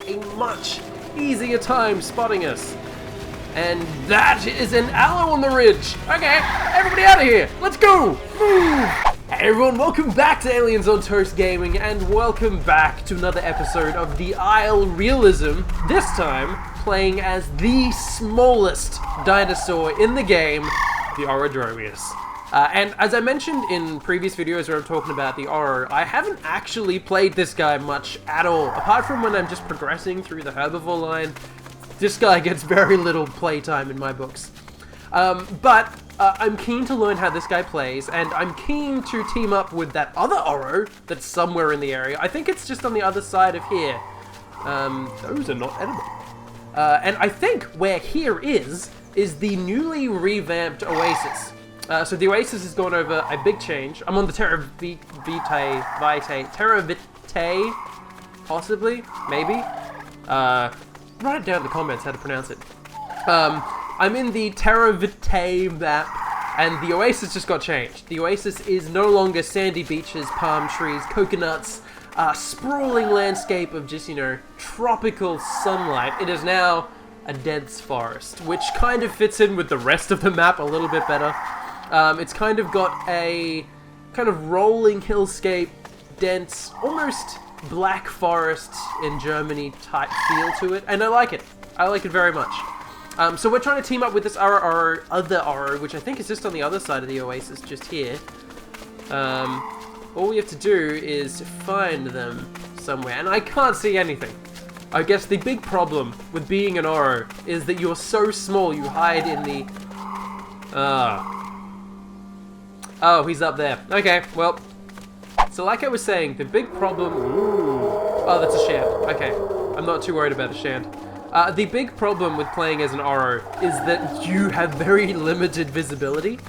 a much easier time spotting us. And that is an aloe on the ridge. Okay, everybody out of here. Let's go. Move. Hey everyone, welcome back to Aliens on Toast Gaming, and welcome back to another episode of the Isle Realism. This time, playing as the smallest dinosaur in the game, the Orodromeus. And as I mentioned in previous videos where I'm talking about the ORO, I haven't actually played this guy much at all, apart from when I'm just progressing through the herbivore line. This guy gets very little playtime in my books. But I'm keen to learn how this guy plays, and I'm keen to team up with that other ORO that's somewhere in the area. I think it's just on the other side of here. Those are not edible. And I think where here is the newly revamped Oasis. So the Oasis has gone over a big change. I'm on the Terra Vitae, possibly, maybe. Write it down in the comments how to pronounce it. I'm in the Terra Vitae map, and the Oasis just got changed. The Oasis is no longer sandy beaches, palm trees, coconuts, sprawling landscape of just, you know, tropical sunlight. It is now a dense forest, which kind of fits in with the rest of the map a little bit better. It's kind of got a kind of rolling hillscape, dense, almost Black Forest in Germany type feel to it, and I like it. I like it very much. So we're trying to team up with this other ORO, which I think is just on the other side of the Oasis, just here. All we have to do is find them somewhere, and I can't see anything. I guess the big problem with being an ORO is that you're so small you hide in the... Oh, he's up there. Okay, well... So like I was saying, the big problem... Ooh. Oh, that's a shand. Okay, I'm not too worried about the shand. The big problem with playing as an ORO is that you have very limited visibility.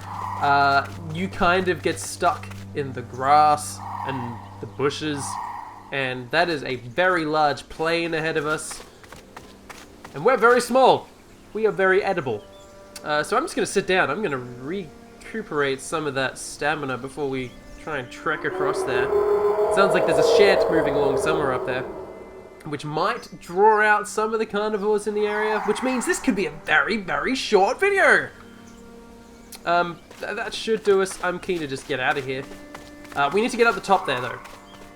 You kind of get stuck in the grass and the bushes, and that is a very large plain ahead of us. And we're very small. We are very edible. So I'm just going to sit down. I'm going to recuperate some of that stamina before we try and trek across there. Sounds like there's a shed moving along somewhere up there, which might draw out some of the carnivores in the area, which means this could be a very, very short video. That should do us. I'm keen to just get out of here. We need to get up the top there, though.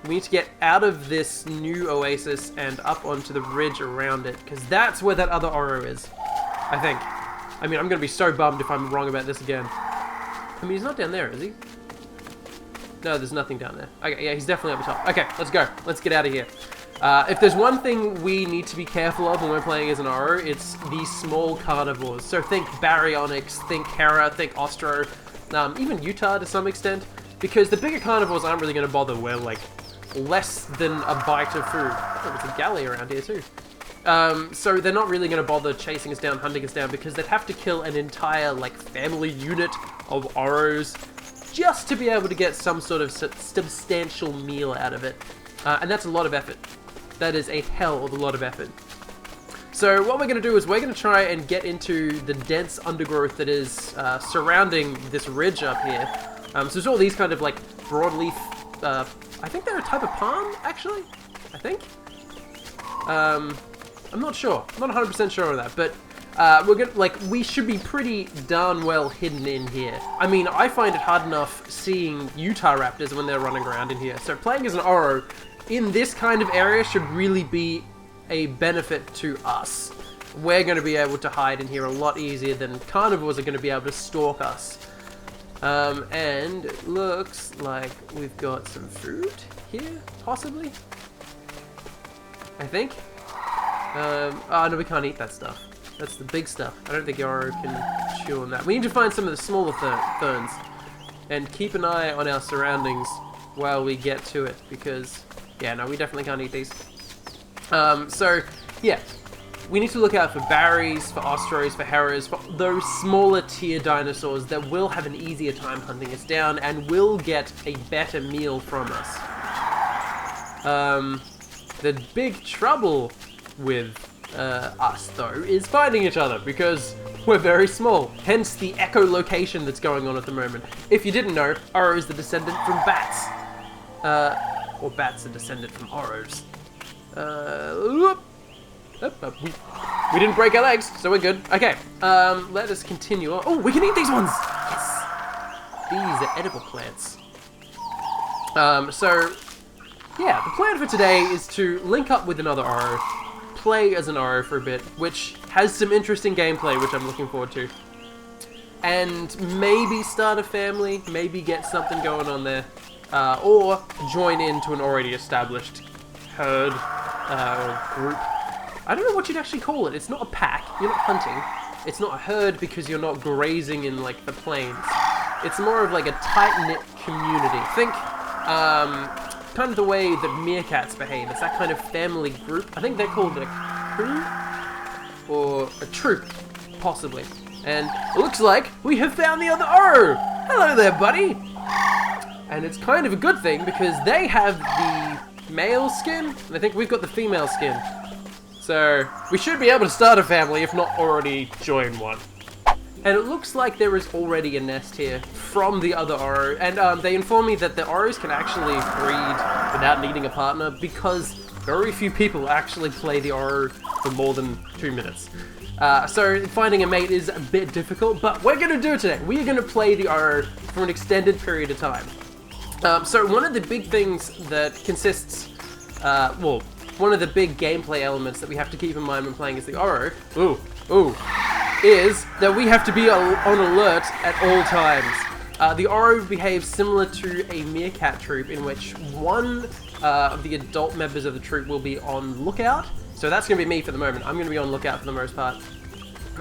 We need to get out of this new Oasis and up onto the ridge around it, because that's where that other ORO is, I think. I mean, I'm going to be so bummed if I'm wrong about this again. I mean, he's not down there, is he? No, there's nothing down there. Okay, yeah, he's definitely up the top. Okay, let's go. Let's get out of here. If there's one thing we need to be careful of when we're playing as an ORO, it's these small carnivores. So think baryonyx, think Hera, think Ostro, even Utah to some extent. Because the bigger carnivores aren't really going to bother. We're like less than a bite of food. Oh, there's a galley around here too. So they're not really going to bother chasing us down, hunting us down, because they'd have to kill an entire like family unit of OROs just to be able to get some sort of substantial meal out of it. And that's a lot of effort. That is a hell of a lot of effort. So what we're going to do is we're going to try and get into the dense undergrowth that is surrounding this ridge up here. So there's all these kind of like broadleaf, I think they're a type of palm, actually, I think. I'm not sure. I'm not 100% sure of that, but we're gonna, like, we should be pretty darn well hidden in here. I mean, I find it hard enough seeing Utah raptors when they're running around in here. So playing as an ORO in this kind of area should really be a benefit to us. We're going to be able to hide in here a lot easier than carnivores are going to be able to stalk us. And it looks like we've got some food here, possibly. I think. Oh no, we can't eat that stuff. That's the big stuff. I don't think ORO can chew on that. We need to find some of the smaller ferns and keep an eye on our surroundings while we get to it, because yeah, no, we definitely can't eat these. So yeah, we need to look out for berries, for ostros, for heras, for those smaller tier dinosaurs that will have an easier time hunting us down and will get a better meal from us. The big trouble with us, though, is finding each other, because we're very small, hence the echolocation that's going on at the moment. If you didn't know, ORO is the descendant from bats. Or bats are descendant from OROs. We didn't break our legs, so we're good. Okay, let us continue on. Oh, we can eat these ones! Yes! These are edible plants. So, yeah, the plan for today is to link up with another ORO, play as an ORO for a bit, which has some interesting gameplay, which I'm looking forward to. And maybe start a family, maybe get something going on there, or join into an already established herd, group. I don't know what you'd actually call it. It's not a pack, you're not hunting. It's not a herd because you're not grazing in, like, the plains. It's more of like a tight-knit community. Think, kind of the way that meerkats behave. It's that kind of family group. I think they're called a crew? Or a troop, possibly. And it looks like we have found the other ORO! Hello there, buddy! And it's kind of a good thing because they have the male skin, and I think we've got the female skin. So, we should be able to start a family, if not already join one. And it looks like there is already a nest here from the other ORO, and they inform me that the OROs can actually breed without needing a partner because very few people actually play the ORO for more than 2 minutes. So finding a mate is a bit difficult, but we're going to do it today. We are going to play the ORO for an extended period of time. So one of the big things that consists, one of the big gameplay elements that we have to keep in mind when playing as the ORO, is that we have to be on alert at all times. The ORO behaves similar to a meerkat troop in which one of the adult members of the troop will be on lookout. So that's going to be me for the moment. I'm going to be on lookout for the most part.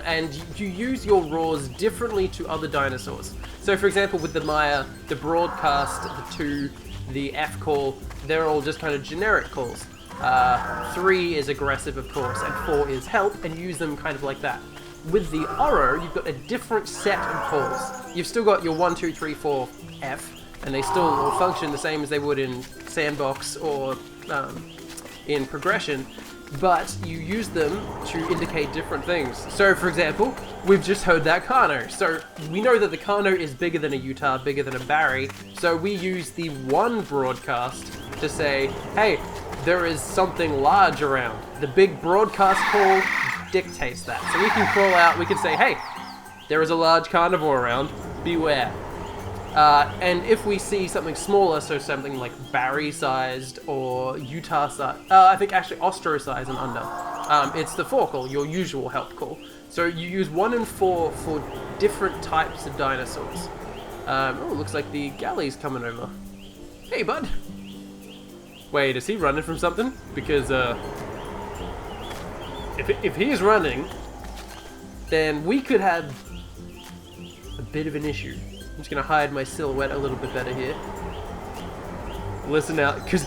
And you use your roars differently to other dinosaurs. So for example, with the Maya, the broadcast, the 2, the F call, they're all just kind of generic calls. 3 is aggressive, of course, and 4 is help, and you use them kind of like that. With the ORO, you've got a different set of calls. You've still got your 1, 2, 3, 4, F, and they still will function the same as they would in Sandbox or in Progression, but you use them to indicate different things. So, for example, we've just heard that Kano. So, we know that the Kano is bigger than a Utah, bigger than a Barry, so we use the 1 broadcast to say, hey, there is something large around. The big broadcast call dictates that. So we can crawl out, we can say, hey, there is a large carnivore around, beware. And if we see something smaller, so something like Barry-sized or Utah-sized, I think actually Ostro-sized and under, it's the 4 call, your usual help call. So you use 1 and 4 for different types of dinosaurs. Oh, looks like the galley's coming over. Hey, bud. Wait, is he running from something? Because, if he's running, then we could have a bit of an issue. I'm just gonna hide my silhouette a little bit better here. Listen out, because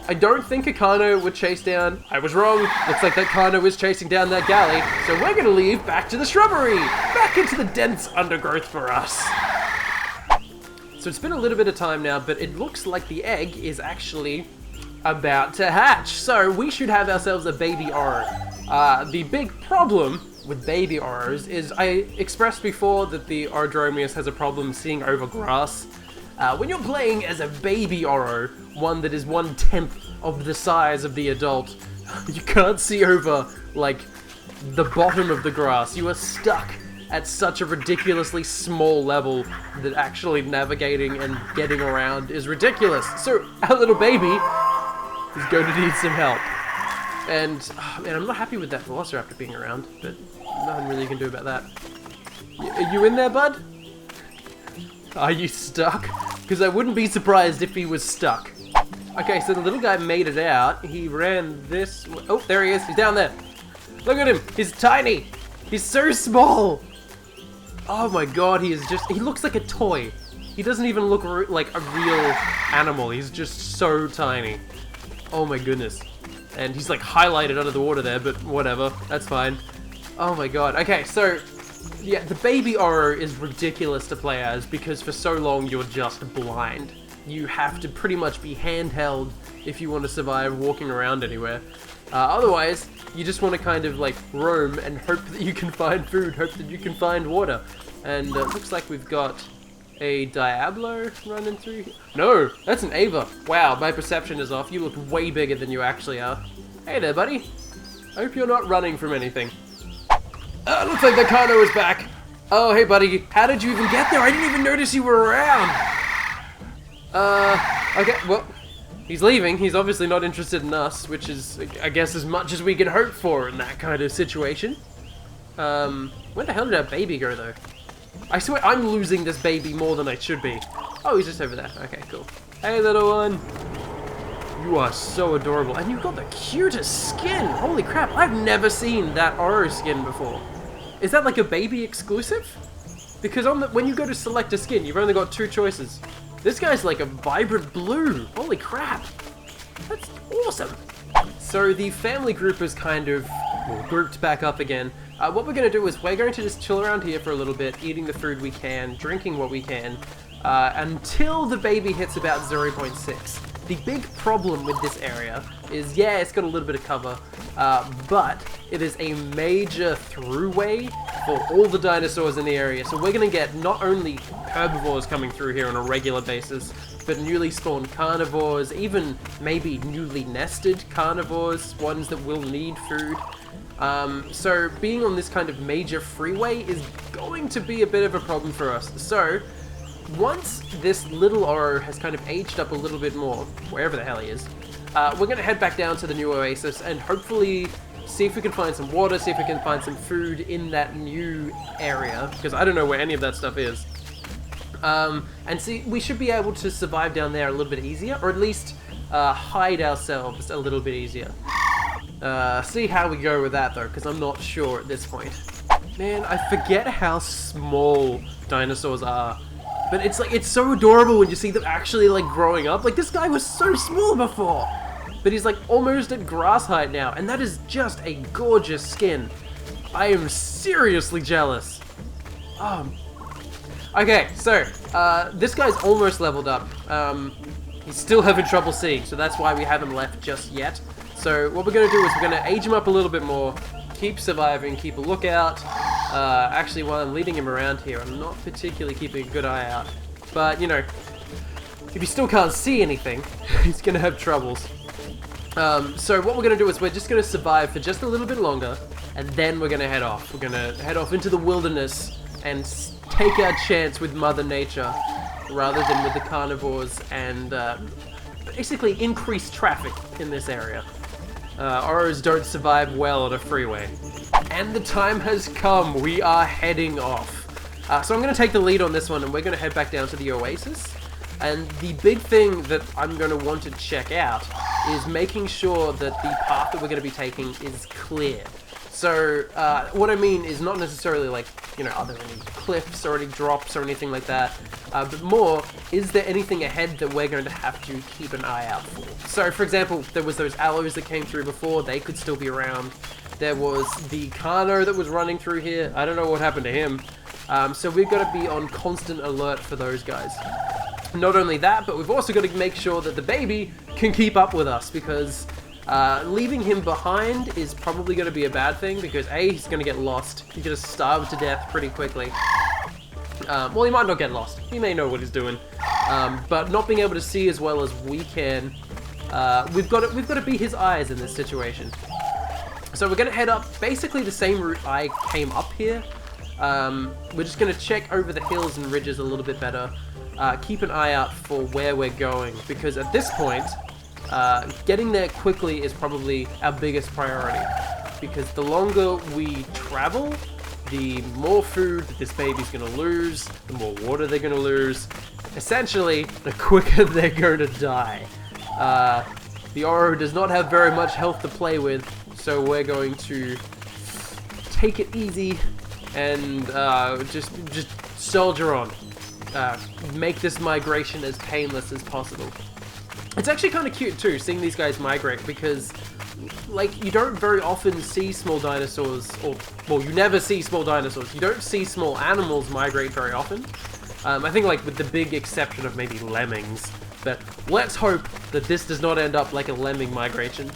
I don't think a Kano would chase down. I was wrong. Looks like that Kano was chasing down that galley. So we're gonna leave back to the shrubbery, back into the dense undergrowth for us. So it's been a little bit of time now, but it looks like the egg is actually about to hatch. So we should have ourselves a baby ORO. The big problem with baby OROs is I expressed before that the Orodromeus has a problem seeing over grass. When you're playing as a baby ORO, one that is 1/10 of the size of the adult, you can't see over, like, the bottom of the grass. You are stuck at such a ridiculously small level that actually navigating and getting around is ridiculous. So our little baby is going to need some help. And, oh man, I'm not happy with that Velociraptor being around, but nothing really you can do about that. Are you in there, bud? Are you stuck? Because I wouldn't be surprised if he was stuck. Okay, so the little guy made it out. He ran this way. Oh, there he is. He's down there. Look at him. He's tiny. He's so small. Oh my god, he looks like a toy. He doesn't even look like a real animal. He's just so tiny. Oh my goodness. And he's like highlighted under the water there, but whatever, that's fine. Oh my god. Okay, so yeah, the baby ORO is ridiculous to play as because for so long you're just blind. You have to pretty much be handheld if you want to survive walking around anywhere. Otherwise, you just want to kind of like roam and hope that you can find food, hope that you can find water. And it looks like we've got a Diablo running through here. No, that's an Ava. Wow, my perception is off. You look way bigger than you actually are. Hey there, buddy. I hope you're not running from anything. Looks like the Kano is back. Oh, hey, buddy. How did you even get there? I didn't even notice you were around. Okay, well, he's leaving. He's obviously not interested in us, which is, I guess, as much as we can hope for in that kind of situation. Where the hell did our baby go, though? I swear I'm losing this baby more than I should be. Oh, he's just over there. Okay, cool. Hey, little one. You are so adorable. And you've got the cutest skin. Holy crap, I've never seen that Oro skin before. Is that like a baby exclusive? Because when you go to select a skin, you've only got 2 choices. This guy's like a vibrant blue. Holy crap. That's awesome. So the family group is kind of grouped back up again. What we're going to do is we're going to just chill around here for a little bit, eating the food we can, drinking what we can, until the baby hits about 0.6. The big problem with this area is, yeah, it's got a little bit of cover, but it is a major throughway for all the dinosaurs in the area. So we're going to get not only herbivores coming through here on a regular basis, but newly spawned carnivores, even maybe newly nested carnivores, ones that will need food. So being on this kind of major freeway is going to be a bit of a problem for us. So once this little Oro has kind of aged up a little bit more, wherever the hell he is, we're going to head back down to the new oasis and hopefully see if we can find some water, see if we can find some food in that new area, because I don't know where any of that stuff is. And see, we should be able to survive down there a little bit easier, or at least hide ourselves a little bit easier. See how we go with that though, because I'm not sure at this point. Man, I forget how small dinosaurs are. But it's so adorable when you see them actually like growing up. Like, this guy was so small before, but he's like almost at grass height now, and that is just a gorgeous skin. I am seriously jealous. Okay, so this guy's almost leveled up. He's still having trouble seeing, so that's why we haven't left just yet. So what we're gonna do is we're gonna age him up a little bit more, keep surviving, keep a lookout. Actually, while I'm leading him around here, I'm not particularly keeping a good eye out. But, you know, if he still can't see anything, he's going to have troubles. So what we're going to do is we're just going to survive for just a little bit longer, and then we're going to head off. We're going to head off into the wilderness and take our chance with Mother Nature, rather than with the carnivores, and basically increase traffic in this area. Oros don't survive well on a freeway. And the time has come. We are heading off. So I'm going to take the lead on this one, and we're going to head back down to the oasis. And the big thing that I'm going to want to check out is making sure that the path that we're going to be taking is clear. So what I mean is not necessarily like, you know, are there any cliffs or any drops or anything like that, but more, is there anything ahead that we're going to have to keep an eye out for? So for example, there was those aloes that came through before, they could still be around. There was the Kano that was running through here. I don't know what happened to him. So we've got to be on constant alert for those guys. Not only that, but we've also got to make sure that the baby can keep up with us, because leaving him behind is probably going to be a bad thing, because A, he's going to get lost. He's going to starve to death pretty quickly. Well, he might not get lost. He may know what he's doing. But not being able to see as well as we can, we've got to be his eyes in this situation. So we're going to head up basically the same route I came up here. We're just going to check over the hills and ridges a little bit better. Keep an eye out for where we're going, because at this point, getting there quickly is probably our biggest priority. Because the longer we travel, the more food that this baby's going to lose, the more water they're going to lose. Essentially, the quicker they're going to die. The Oro does not have very much health to play with, so we're going to take it easy and just soldier on. Make this migration as painless as possible. It's actually kind of cute too, seeing these guys migrate, because like, you don't very often see small dinosaurs, or, well, you never see small dinosaurs. You don't see small animals migrate very often. I think, like, with the big exception of maybe lemmings, but let's hope that this does not end up like a lemming migration.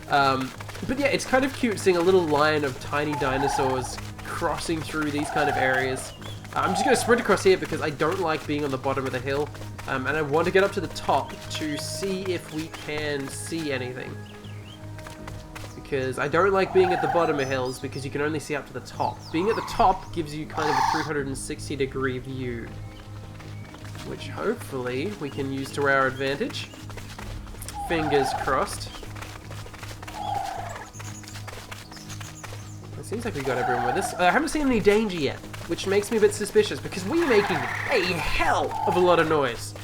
But yeah, it's kind of cute seeing a little line of tiny dinosaurs crossing through these kind of areas. I'm just going to sprint across here because I don't like being on the bottom of the hill, and I want to get up to the top to see if we can see anything. because I don't like being at the bottom of hills because you can only see up to the top. Being at the top gives you kind of a 360-degree view, which hopefully we can use to our advantage. Fingers crossed. It seems like we got everyone with us. I haven't seen any danger yet, which makes me a bit suspicious because we're making a hell of a lot of noise.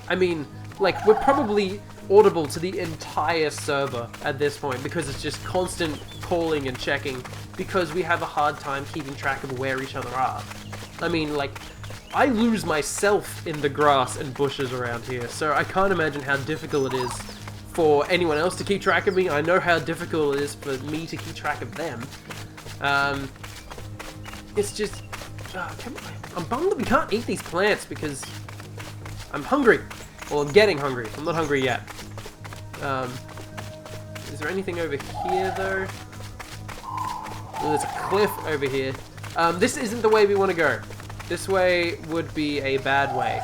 I mean, like, we're probably audible to the entire server at this point because it's just constant calling and checking because we have a hard time keeping track of where each other are. I mean, like, I lose myself in the grass and bushes around here, so I can't imagine how difficult it is for anyone else to keep track of me. I know how difficult it is for me to keep track of them. It's just... I'm bummed that we can't eat these plants because I'm hungry. Well, I'm getting hungry. I'm not hungry yet. Is there anything over here, though? Oh, there's a cliff over here. This isn't the way we want to go. This way would be a bad way.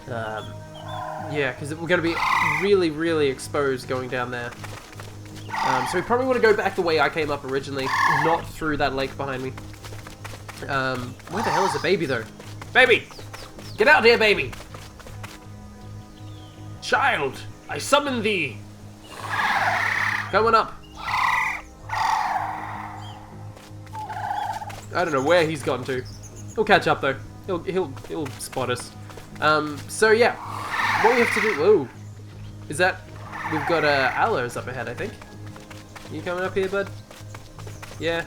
Yeah, because we're going to be really, really exposed going down there. So we probably want to go back the way I came up originally, not through that lake behind me. Where the hell is the baby, though? Baby! Get out here, baby! Child, I summon thee! Coming up. I don't know where he's gone to. He'll catch up, though. He'll spot us. So yeah, what we have to do... Whoa. Is that... We've got aloes up ahead, I think. You coming up here, bud? Yeah,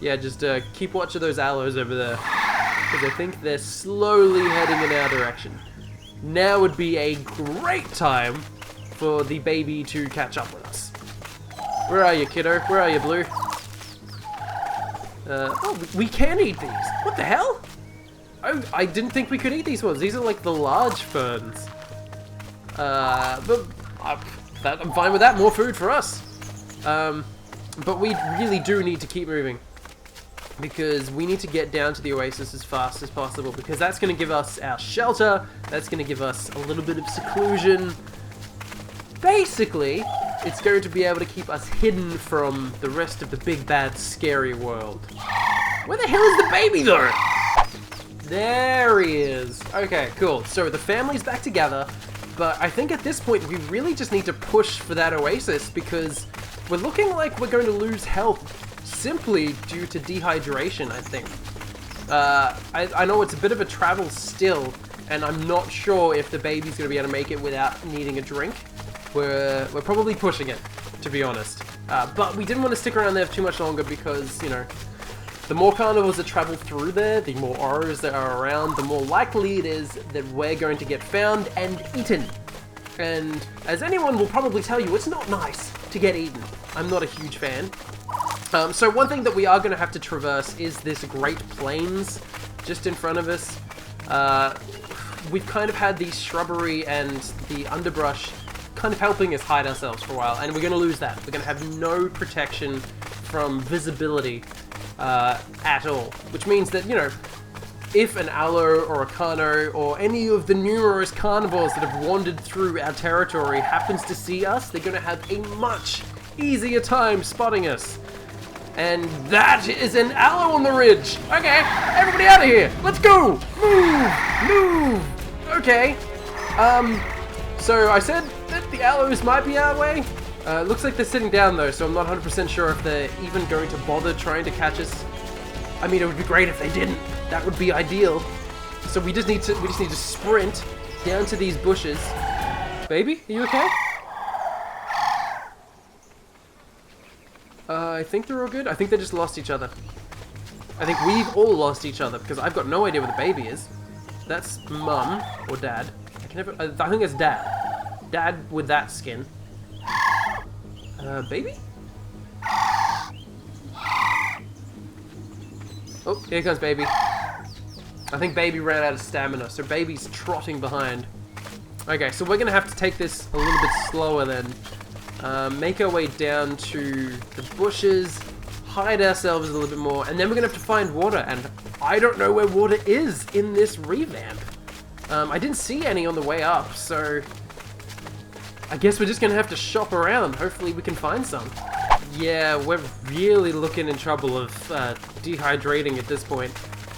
just keep watch of those aloes over there. Because I think they're slowly heading in our direction. Now would be a great time for the baby to catch up with us. Where are you, kiddo? Where are you, Blue? Oh, we can eat these. What the hell? Oh, I didn't think we could eat these ones. These are like the large ferns. But I'm fine with that. More food for us. But we really do need to keep moving. Because we need to get down to the oasis as fast as possible. Because that's going to give us our shelter. That's going to give us a little bit of seclusion. Basically, it's going to be able to keep us hidden from the rest of the big, bad, scary world. Where the hell is the baby, though? There he is. Okay, cool. So the family's back together. But I think at this point, we really just need to push for that oasis. Because we're looking like we're going to lose health simply due to dehydration, I think. I know it's a bit of a travel still, and I'm not sure if the baby's going to be able to make it without needing a drink. We're probably pushing it, to be honest. But we didn't want to stick around there for too much longer because, you know, the more carnivores that travel through there, the more OROs that are around, the more likely it is that we're going to get found and eaten. And as anyone will probably tell you, it's not nice to get eaten. I'm not a huge fan. So one thing that we are going to have to traverse is this Great Plains just in front of us. We've kind of had the shrubbery and the underbrush kind of helping us hide ourselves for a while, and we're going to lose that. We're going to have no protection from visibility at all, which means that, you know, if an aloe or a carno or any of the numerous carnivores that have wandered through our territory happens to see us, they're going to have a much easier time spotting us. And that is an aloe on the ridge. Okay, everybody out of here. Let's go. Move. Okay. So I said that the aloes might be our way. Looks like they're sitting down though, so I'm not 100% sure if they're even going to bother trying to catch us. I mean, it would be great if they didn't. That would be ideal. So we just need to sprint down to these bushes. Baby, are you okay? I think they're all good. I think they just lost each other. I think we've all lost each other because I've got no idea where the baby is. That's mum or dad. I think it's dad. Dad with that skin. Baby? Oh, here comes baby. I think baby ran out of stamina, so baby's trotting behind. Okay, so we're gonna have to take this a little bit slower then. Make our way down to the bushes, hide ourselves a little bit more, and then we're gonna have to find water, and I don't know where water is in this revamp. I didn't see any on the way up, so I guess we're just gonna have to shop around. Hopefully we can find some. Yeah, we're really looking in trouble of dehydrating at this point.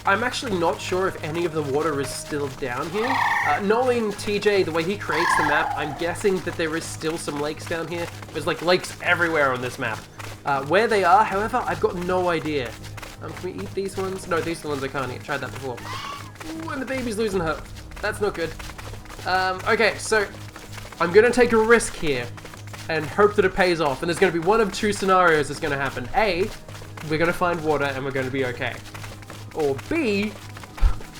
I'm actually not sure if any of the water is still down here. Knowing TJ, the way he creates the map, I'm guessing that there is still some lakes down here. There's like lakes everywhere on this map. Where they are, however, I've got no idea. Can we eat these ones? No, these are the ones I can't eat. I tried that before. Ooh, and the baby's losing her. That's not good. Okay, so I'm gonna take a risk here and hope that it pays off. And there's gonna be one of two scenarios that's gonna happen. A, we're gonna find water and we're gonna be okay. Or B,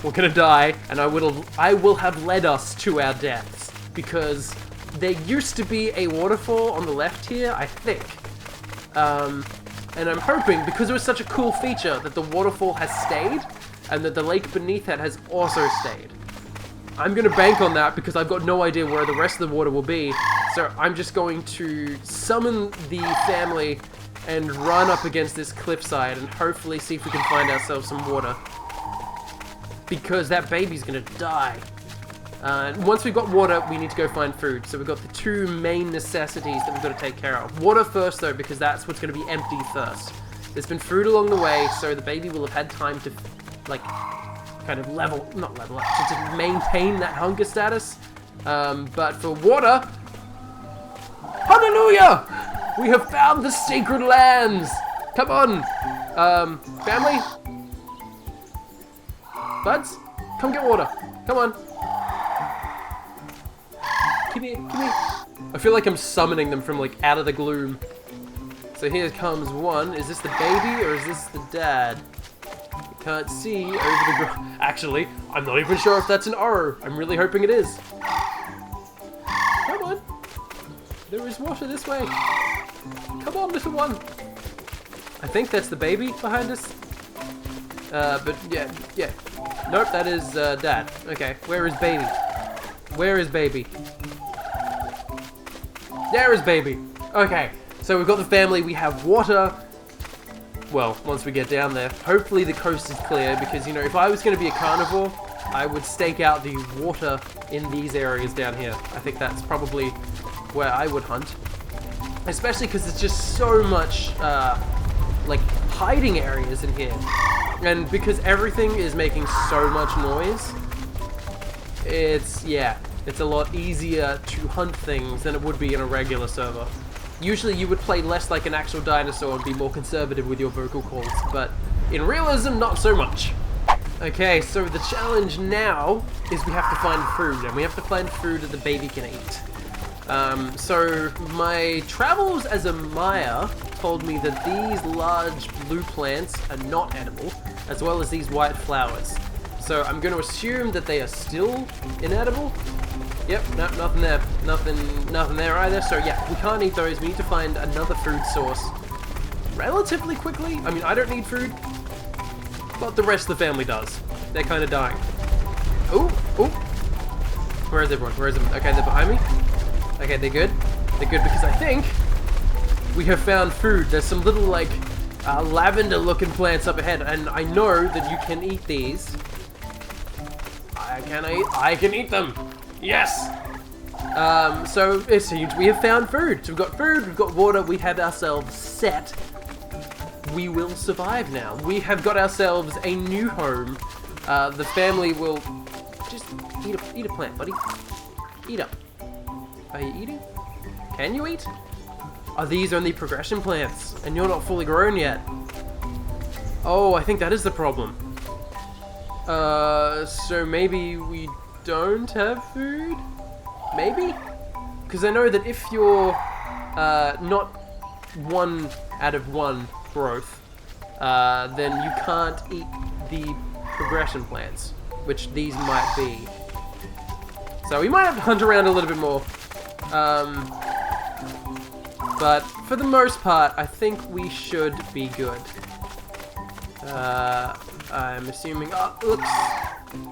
we're gonna die and I will have led us to our deaths. Because there used to be a waterfall on the left here, I think. And I'm hoping, because it was such a cool feature, that the waterfall has stayed and that the lake beneath it has also stayed. I'm gonna bank on that because I've got no idea where the rest of the water will be. So I'm just going to summon the family and run up against this cliffside and hopefully see if we can find ourselves some water. Because that baby's gonna die. Once we've got water, we need to go find food. So we've got the two main necessities that we've got to take care of. Water first though, because that's what's gonna be empty first. There's been food along the way, so the baby will have had time to, like, kind of not level up, to maintain that hunger status. But for water, hallelujah! We have found the sacred lands! Come on! Family? Buds? Come get water. Come on. Come here, come here. I feel like I'm summoning them from, like, out of the gloom. So here comes one. Is this the baby or is this the dad? Can't see over the ground. Actually, I'm not even sure if that's an ORO. I'm really hoping it is. Come on. There is water this way. Come on, little one. I think that's the baby behind us. But yeah. Nope, that is dad. Okay, where is baby? Where is baby? There is baby. Okay, so we've got the family. We have water. Well, once we get down there, hopefully the coast is clear because, you know, if I was going to be a carnivore, I would stake out the water in these areas down here. I think that's probably where I would hunt. Especially because it's just so much, like, hiding areas in here. And because everything is making so much noise, it's a lot easier to hunt things than it would be in a regular server. Usually you would play less like an actual dinosaur and be more conservative with your vocal cords, but in realism, not so much. Okay, so the challenge now is we have to find food, and we have to find food that the baby can eat. So my travels as a Maya told me that these large blue plants are not edible, as well as these white flowers. So I'm going to assume that they are still inedible. Yep, no, nothing there. Nothing there either. So yeah, we can't eat those. We need to find another food source relatively quickly. I mean, I don't need food, but the rest of the family does. They're kind of dying. Ooh. Where is everyone? Where is them? Okay, they're behind me. Okay, they're good. They're good because I think we have found food. There's some little, like, lavender-looking plants up ahead, and I know that you can eat these. I can eat them. Yes! So it seems we have found food. So we've got food, we've got water, we have ourselves set. We will survive now. We have got ourselves a new home. The family will just eat a plant, buddy. Eat up. Are you eating? Can you eat? Are these only progression plants and you're not fully grown yet? Oh, I think that is the problem. So maybe we don't have food? Maybe? Because I know that if you're not 1 out of 1 growth, then you can't eat the progression plants, which these might be. So we might have to hunt around a little bit more. But for the most part, I think we should be good. I'm assuming... Oh, looks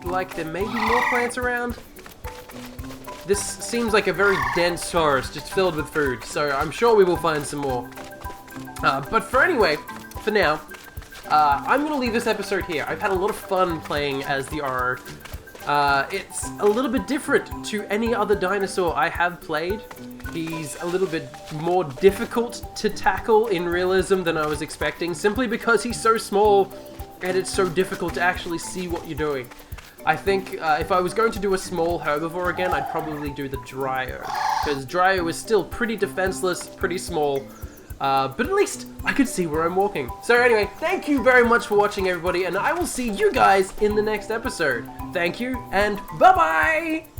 like there may be more plants around. This seems like a very dense forest, just filled with food, so I'm sure we will find some more. But for now, I'm going to leave this episode here. I've had a lot of fun playing as the ORO. It's a little bit different to any other dinosaur I have played. he's a little bit more difficult to tackle in realism than I was expecting, simply because he's so small and it's so difficult to actually see what you're doing. I think if I was going to do a small herbivore again, I'd probably do the Dryo, because Dryo is still pretty defenseless, pretty small, but at least I could see where I'm walking. So anyway, thank you very much for watching, everybody, and I will see you guys in the next episode. Thank you, and bye-bye!